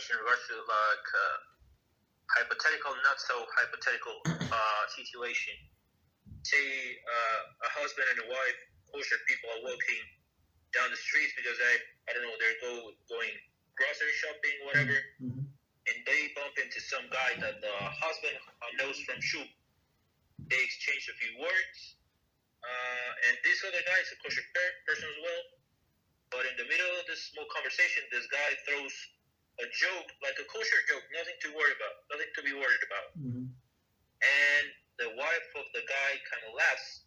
question in regards to like hypothetical, not so hypothetical situation. Say a husband and a wife, kosher people are walking down the streets because I don't know, they're going grocery shopping, whatever, and they bump into some guy that the husband knows from Shul. They exchange a few words, and this other guy is a kosher person as well. But in the middle of this small conversation, this guy throws a joke, like a kosher joke, nothing to be worried about. And the wife of the guy kind of laughs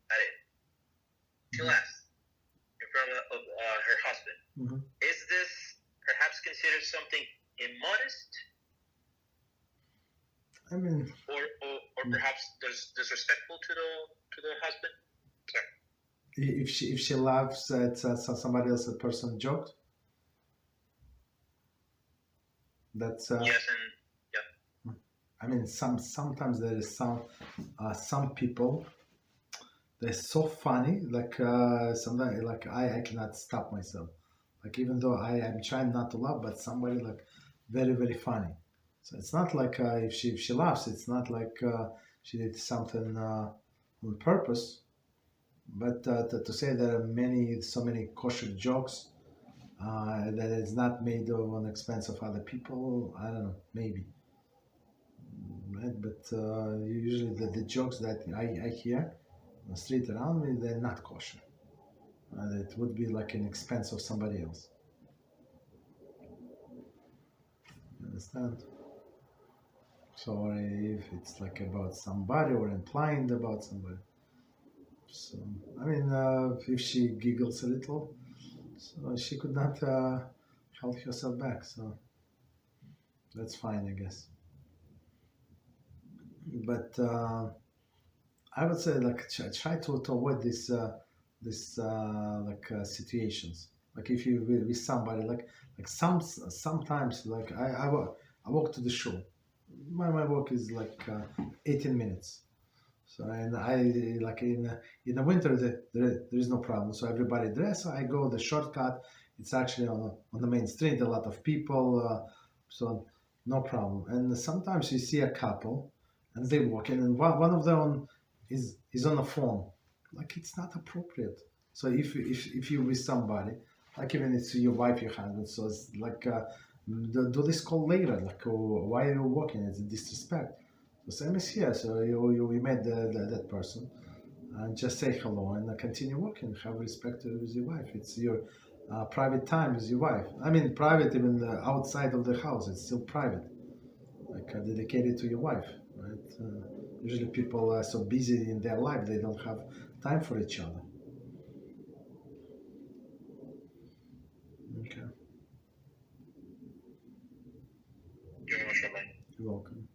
at it. She laughs in front of her husband. Is this perhaps considered something immodest? I mean, or perhaps disrespectful to the husband? Sorry. If she laughs at somebody else's person joke, that's yes, and yeah. I mean, sometimes there is some people. They're so funny. Like sometimes, like I cannot stop myself. Like even though I'm trying not to laugh, but somebody like very very funny. So it's not like if she laughs, it's not like she did something on purpose. But to say there are so many kosher jokes that is not made on the expense of other people, I don't know, maybe. Right? But usually the jokes that I hear on the street around me, they're not kosher. It would be like an expense of somebody else. You understand? So if it's like about somebody or implying about somebody. So, I mean, if she giggles a little, so she could not hold herself back. So that's fine, I guess. But I would say, like, try to avoid this situations. Like if you with somebody, like sometimes, like I walk to the shul. My work is like 18 minutes. So and I like in the winter there is no problem. So everybody dress. So I go the shortcut. It's actually on the main street. A lot of people, so no problem. And sometimes you see a couple, and they walk in, and one of them is on the phone. Like it's not appropriate. So if you with somebody, like even it's your wife, your husband, so it's like do this call later. Like why are you walking? It's disrespect. The same is here. So you met that person, and just say hello and continue working. Have respect with your wife. It's your private time with your wife. I mean, private even outside of the house. It's still private, like dedicated to your wife, right? Usually people are so busy in their life they don't have time for each other. Okay. You're welcome.